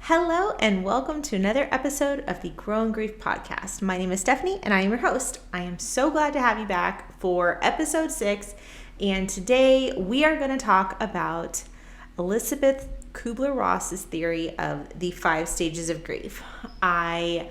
Hello and welcome to another episode of the Grow in Grief podcast. My name is Stephanie and I am your host. I am so glad to have you back for episode 6, and today we are going to talk about Elisabeth Kübler-Ross's theory of the 5 stages of grief. I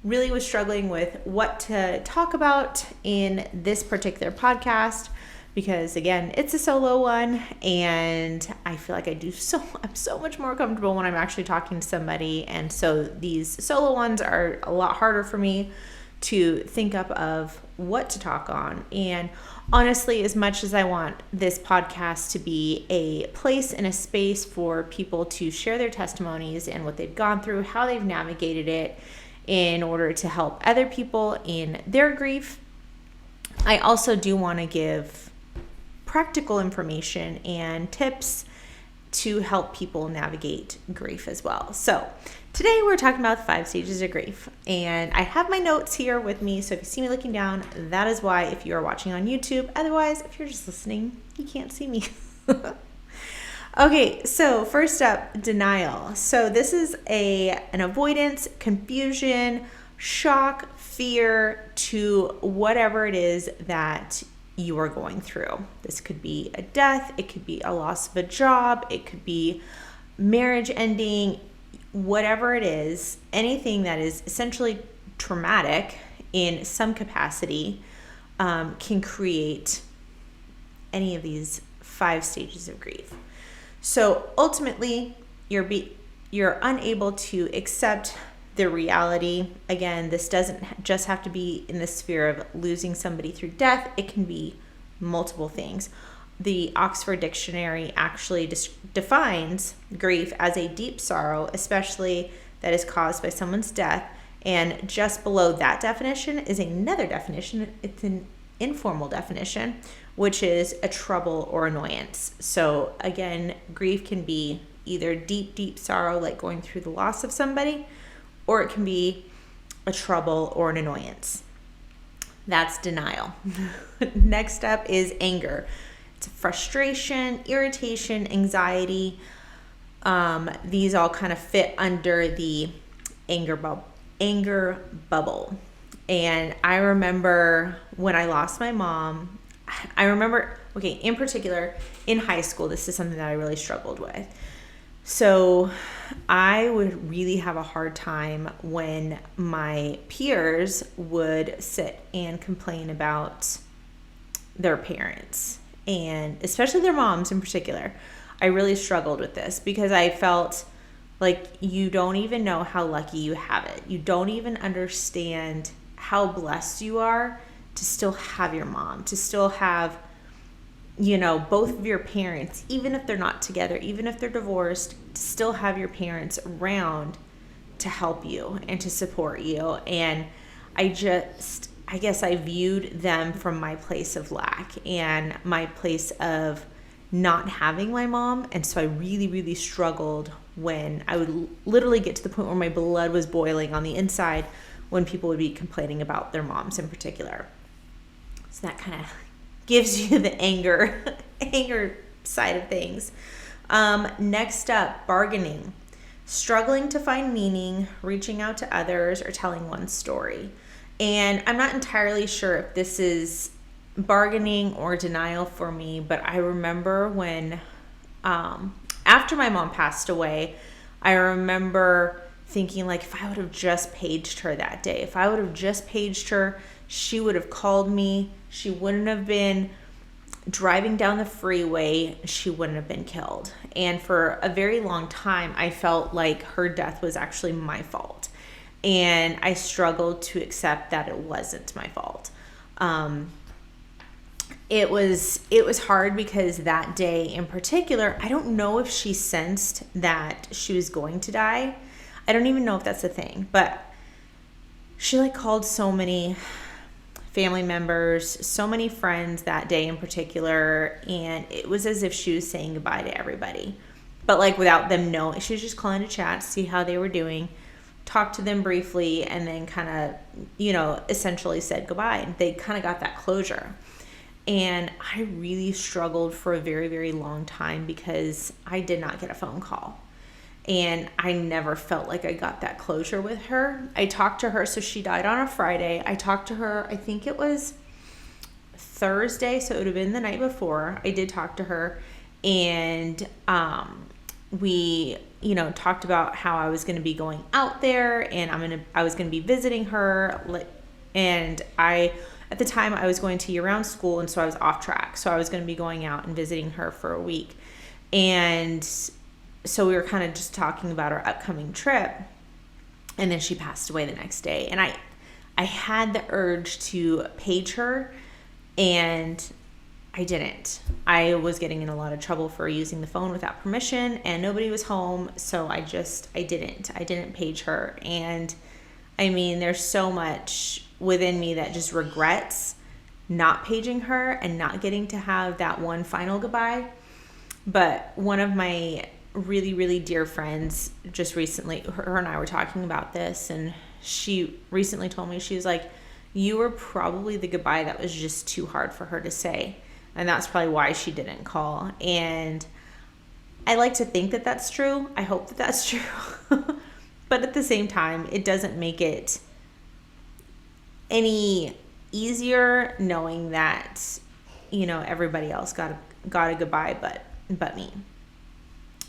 really was struggling with what to talk about in this particular podcast because, again, it's a solo one, and I feel like I'm so much more comfortable when I'm actually talking to somebody, and so these solo ones are a lot harder for me to think up of what to talk on. And honestly, as much as I want this podcast to be a place and a space for people to share their testimonies and what they've gone through, how they've navigated it in order to help other people in their grief, I also do want to give practical information and tips to help people navigate grief as well. So today we're talking about the 5 stages of grief, and I have my notes here with me, so if you see me looking down, that is why, if you are watching on YouTube. Otherwise, if you're just listening, you can't see me. Okay, so first up, denial. So this is an avoidance, confusion, shock, fear to whatever it is that you are going through. This could be a death, it could be a loss of a job, it could be marriage ending, whatever it is, anything that is essentially traumatic in some capacity can create any of these 5 stages of grief. So ultimately, you're unable to accept the reality. Again, this doesn't just have to be in the sphere of losing somebody through death. It can be multiple things. The Oxford Dictionary actually defines grief as a deep sorrow, especially that is caused by someone's death. And just below that definition is another definition. It's an informal definition, which is a trouble or annoyance. So again, grief can be either deep sorrow, like going through the loss of somebody, or it can be a trouble or an annoyance. That's denial. Next up is anger. It's frustration, irritation, anxiety. These all kind of fit under the anger bubble. And I remember when I lost my mom, in particular, in high school, this is something that I really struggled with. So I would really have a hard time when my peers would sit and complain about their parents, and especially their moms in particular. I really struggled with this because I felt like you don't even know how lucky you have it. You don't even understand how blessed you are to still have your mom, to still have, both of your parents, even if they're not together, even if they're divorced, to still have your parents around to help you and to support you. And I guess I viewed them from my place of lack and my place of not having my mom. And so I really, really struggled when I would literally get to the point where my blood was boiling on the inside when people would be complaining about their moms in particular. So that kind of gives you the anger side of things. Next up, bargaining. Struggling to find meaning, reaching out to others, or telling one's story. And I'm not entirely sure if this is bargaining or denial for me, but I remember when, after my mom passed away, I remember thinking, like, if I would have just paged her that day, if I would have just paged her, she would have called me. She wouldn't have been driving down the freeway. She wouldn't have been killed. And for a very long time, I felt like her death was actually my fault. And I struggled to accept that it wasn't my fault. It was hard because that day in particular, I don't know if she sensed that she was going to die. I don't even know if that's a thing, but she called so many family members, so many friends that day in particular, and it was as if she was saying goodbye to everybody, but without them knowing. She was just calling to chat, see how they were doing, talk to them briefly, and then kind of, essentially said goodbye. And they kind of got that closure. And I really struggled for a very, very long time because I did not get a phone call. And I never felt like I got that closure with her. I talked to her, so she died on a Friday. I talked to her, I think it was Thursday, so it would have been the night before. I did talk to her, and we, talked about how I was going to be going out there, and I was going to be visiting her. And at the time I was going to year-round school, and so I was off track. So I was going to be going out and visiting her for a week. And so we were kind of just talking about our upcoming trip, and then she passed away the next day. And I had the urge to page her, and I didn't. I was getting in a lot of trouble for using the phone without permission, and nobody was home, so I didn't page her. And I mean, there's so much within me that just regrets not paging her and not getting to have that one final goodbye. But one of my really, really dear friends just recently, her and I were talking about this, and she recently told me, she was like, you were probably the goodbye that was just too hard for her to say. And that's probably why she didn't call. And I like to think that that's true. I hope that that's true. But at the same time, it doesn't make it any easier knowing that, everybody else got a goodbye but me.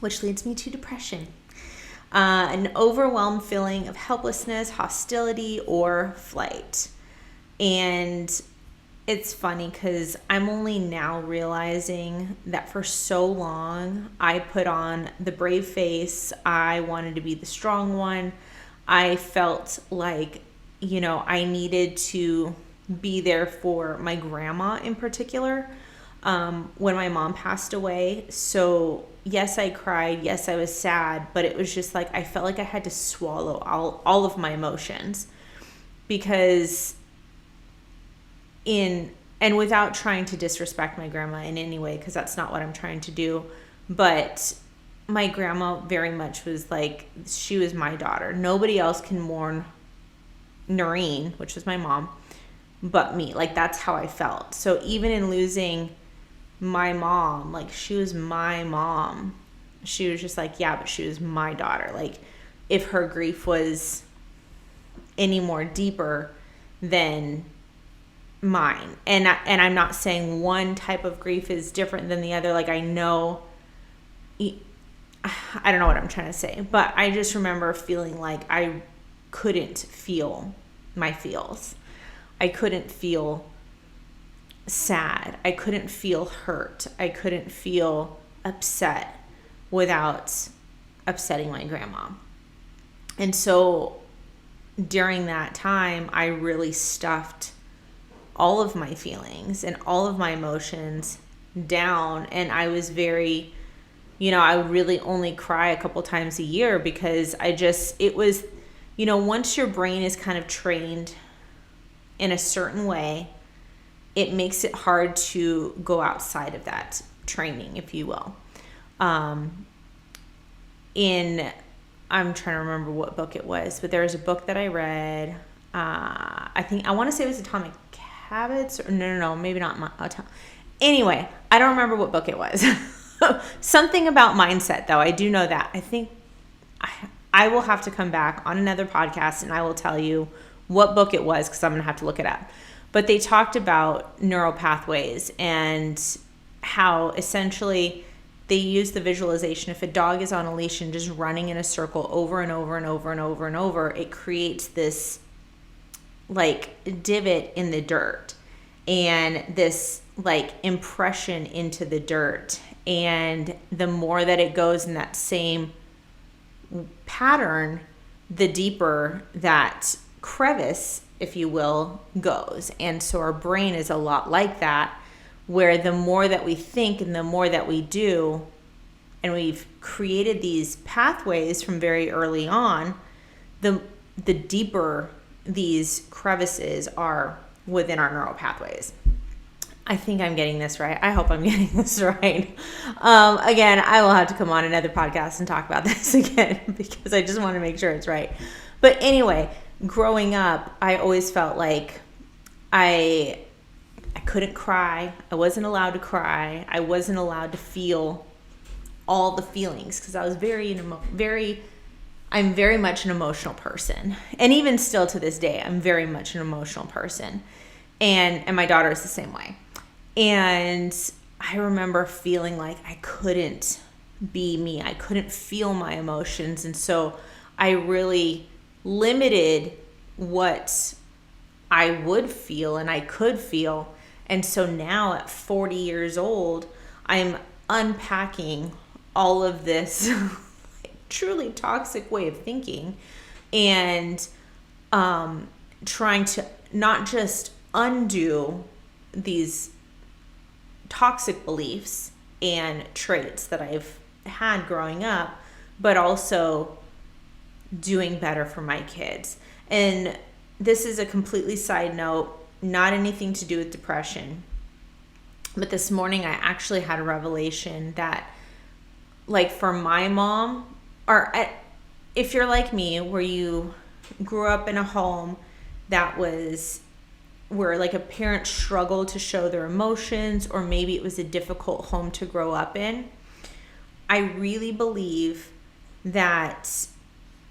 Which leads me to depression. An overwhelmed feeling of helplessness, hostility, or flight. And it's funny because I'm only now realizing that for so long I put on the brave face. I wanted to be the strong one. I felt like, I needed to be there for my grandma in particular when my mom passed away. So yes, I cried. Yes, I was sad. But it was just like I felt like I had to swallow all of my emotions because and without trying to disrespect my grandma in any way, because that's not what I'm trying to do. But my grandma very much was like, she was my daughter. Nobody else can mourn Noreen, which was my mom, but me. Like, that's how I felt. So even in losing my mom, like, she was my mom. She was just like, yeah, but she was my daughter. Like, if her grief was any more deeper than mine, and I'm not saying one type of grief is different than the other. Like, I know, I don't know what I'm trying to say, but I just remember feeling like I couldn't feel my feels. I couldn't feel sad. I couldn't feel hurt. I couldn't feel upset without upsetting my grandma. And so during that time, I really stuffed all of my feelings and all of my emotions down. And I was very, I would really only cry a couple times a year because it was, once your brain is kind of trained in a certain way, it makes it hard to go outside of that training, if you will. I'm trying to remember what book it was, but there was a book that I read. I want to say it was Atomic Habits, or no, maybe not. Anyway, I don't remember what book it was. Something about mindset, though. I do know that. I think I will have to come back on another podcast and I will tell you what book it was because I'm going to have to look it up. But they talked about neural pathways and how essentially they use the visualization. If a dog is on a leash and just running in a circle over and over and over and over and over, it creates this like divot in the dirt and this like impression into the dirt. And the more that it goes in that same pattern, the deeper that crevice, if you will, goes. And so our brain is a lot like that, where the more that we think and the more that we do, and we've created these pathways from very early on, the deeper these crevices are within our neural pathways. I think I'm getting this right. I hope I'm getting this right. Again, I will have to come on another podcast and talk about this again because I just want to make sure it's right. But anyway, growing up, I always felt like I couldn't cry. I wasn't allowed to cry. I wasn't allowed to feel all the feelings, because I was I'm very much an emotional person. And even still to this day, I'm very much an emotional person. And my daughter is the same way. And I remember feeling like I couldn't be me. I couldn't feel my emotions. And so I really limited what I would feel and I could feel. And so now at 40 years old, I'm unpacking all of this truly toxic way of thinking and trying to not just undo these toxic beliefs and traits that I've had growing up, but also doing better for my kids. And this is a completely side note, not anything to do with depression. But this morning I actually had a revelation that, like, for my mom, if you're like me, where you grew up in a home that was where like a parent struggled to show their emotions, or maybe it was a difficult home to grow up in, I really believe that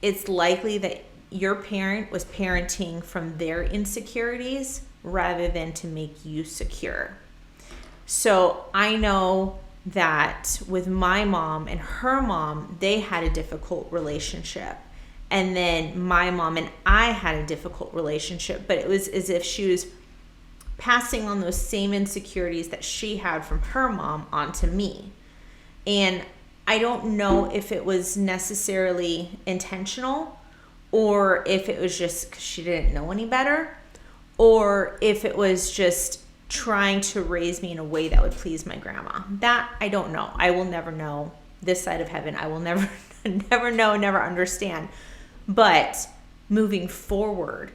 it's likely that your parent was parenting from their insecurities rather than to make you secure. So I know that with my mom and her mom, they had a difficult relationship. And then my mom and I had a difficult relationship, but it was as if she was passing on those same insecurities that she had from her mom onto me. And I don't know if it was necessarily intentional, or if it was just because she didn't know any better, or if it was just trying to raise me in a way that would please my grandma. That I don't know. I will never know this side of heaven. I will never know, never understand. But moving forward,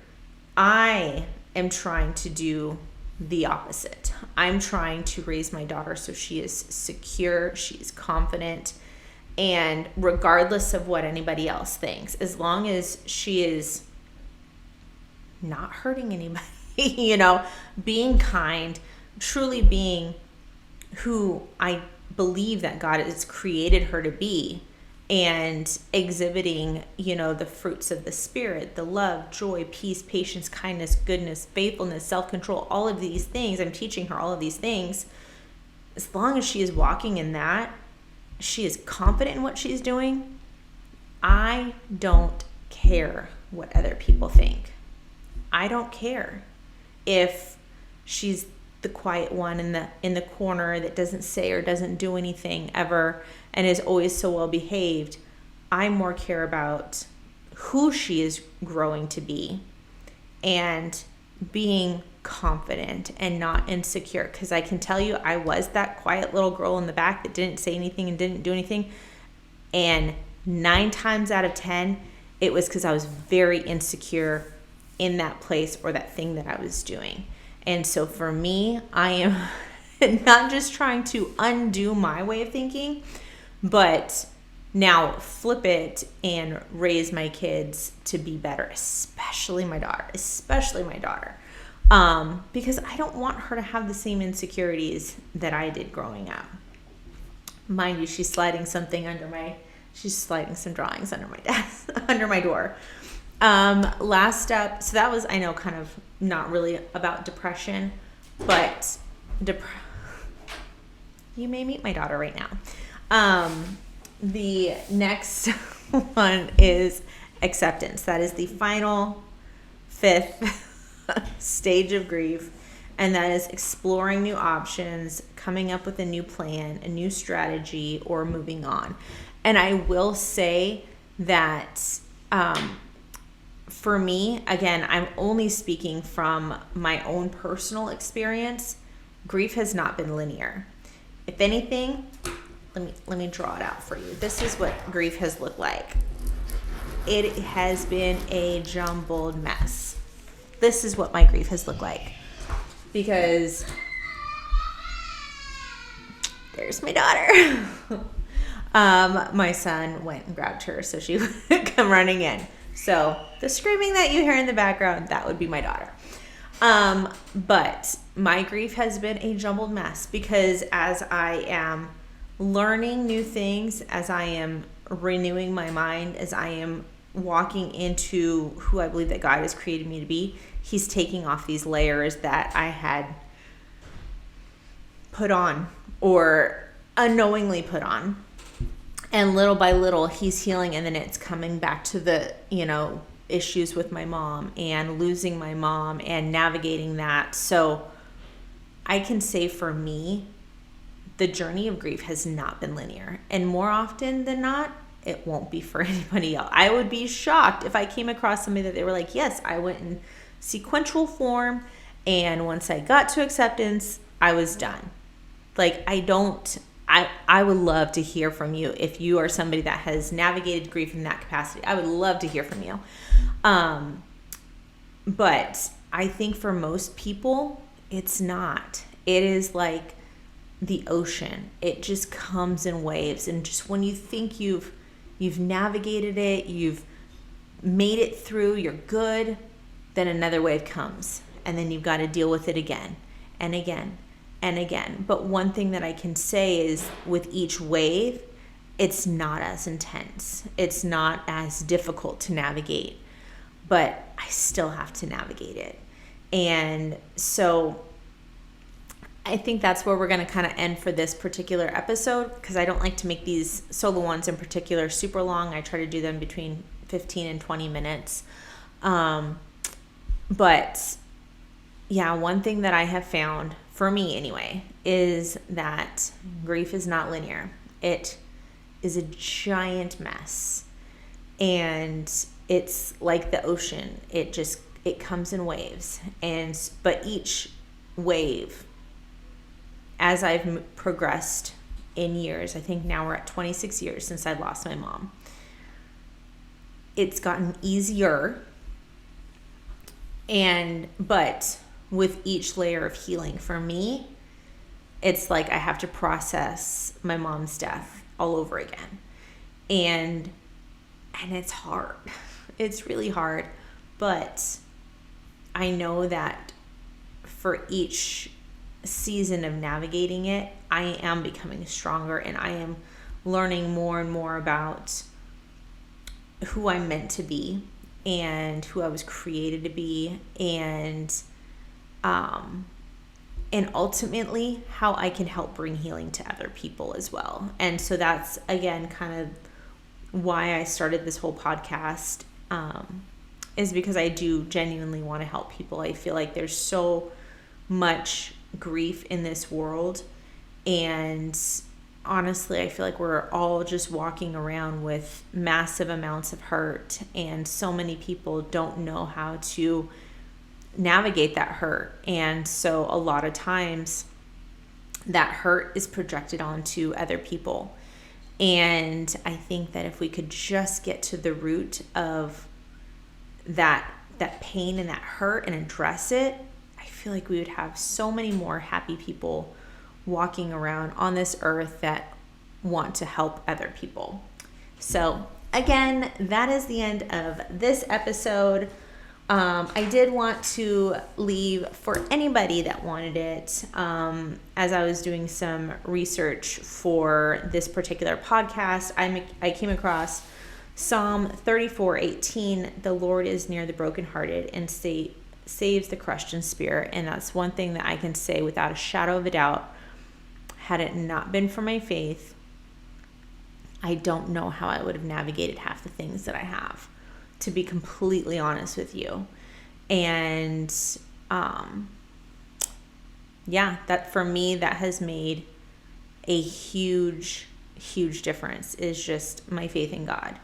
I am trying to do the opposite. I'm trying to raise my daughter so she is secure, she's confident, and regardless of what anybody else thinks, as long as she is not hurting anybody, being kind, truly being who I believe that God has created her to be, and exhibiting, the fruits of the Spirit, the love, joy, peace, patience, kindness, goodness, faithfulness, self-control, all of these things. I'm teaching her all of these things. As long as she is walking in that, she is confident in what she's doing. I don't care what other people think. I don't care if she's the quiet one in the corner that doesn't say or doesn't do anything ever and is always so well behaved. I more care about who she is growing to be and being confident and not insecure. Because I can tell you, I was that quiet little girl in the back that didn't say anything and didn't do anything. And 9 times out of 10, it was because I was very insecure in that place or that thing that I was doing. And so for me, I am not just trying to undo my way of thinking, but now flip it and raise my kids to be better, especially my daughter, because I don't want her to have the same insecurities that I did growing up. Mind you, she's sliding some drawings under my desk, under my door. Last step, so that was, I know, kind of not really about depression, but you may meet my daughter right now. The next one is acceptance. That is the final 5th stage of grief, and that is exploring new options, coming up with a new plan, a new strategy, or moving on. And I will say that for me, again, I'm only speaking from my own personal experience. Grief has not been linear. If anything, let me draw it out for you. This is what grief has looked like. It has been a jumbled mess. This is what my grief has looked like. Because there's my daughter. My son went and grabbed her so she would come running in. So the screaming that you hear in the background, that would be my daughter. But my grief has been a jumbled mess because as I am learning new things, as I am renewing my mind, as I am walking into who I believe that God has created me to be. He's taking off these layers that I had put on or unknowingly put on. And little by little, he's healing. And then it's coming back to the, issues with my mom and losing my mom and navigating that. So I can say for me, the journey of grief has not been linear. And more often than not, it won't be for anybody else. I would be shocked if I came across somebody that they were like, yes, I went in sequential form. And once I got to acceptance, I was done. Like, I would love to hear from you if you are somebody that has navigated grief in that capacity. I would love to hear from you. But I think for most people, it's not. It is like the ocean. It just comes in waves. And just when you think you've navigated it, you've made it through, you're good, then another wave comes. And then you've got to deal with it again and again and again. But one thing that I can say is with each wave, it's not as intense. It's not as difficult to navigate, but I still have to navigate it. And so I think that's where we're going to kind of end for this particular episode, because I don't like to make these solo ones in particular super long. I try to do them between 15 and 20 minutes. But yeah, one thing that I have found, for me anyway, is that grief is not linear. It is a giant mess. And it's like the ocean. It comes in waves. But each wave, as I've progressed in years, I think now we're at 26 years since I lost my mom, it's gotten easier. But with each layer of healing, for me, it's like I have to process my mom's death all over again. And it's hard. It's really hard. But I know that for each season of navigating it, I am becoming stronger, and I am learning more and more about who I'm meant to be and who I was created to be, and ultimately how I can help bring healing to other people as well. And so that's, again, kind of why I started this whole podcast, is because I do genuinely want to help people. I feel like there's so much grief in this world, and honestly, I feel like we're all just walking around with massive amounts of hurt, and so many people don't know how to navigate that hurt. And so a lot of times that hurt is projected onto other people. And I think that if we could just get to the root of that pain and that hurt and address it, I feel like we would have so many more happy people walking around on this earth that want to help other people. So again, that is the end of this episode. I did want to leave, for anybody that wanted it, as I was doing some research for this particular podcast, I came across Psalm 34:18. The Lord is near the brokenhearted and saves the crushed in spirit. And that's one thing that I can say without a shadow of a doubt. Had it not been for my faith, I don't know how I would have navigated half the things that I have, to be completely honest with you. And that for me, that has made a huge, huge difference, is just my faith in God.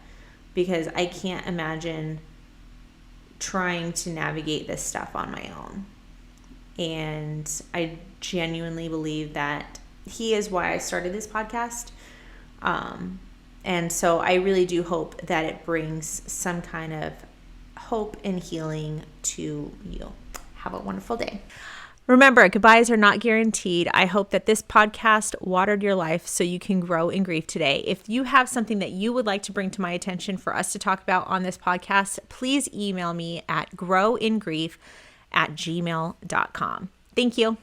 Because I can't imagine trying to navigate this stuff on my own. And I genuinely believe that He is why I started this podcast. And so I really do hope that it brings some kind of hope and healing to you. Have a wonderful day. Remember, goodbyes are not guaranteed. I hope that this podcast watered your life so you can grow in grief today. If you have something that you would like to bring to my attention for us to talk about on this podcast, please email me at growingrief@gmail.com. Thank you.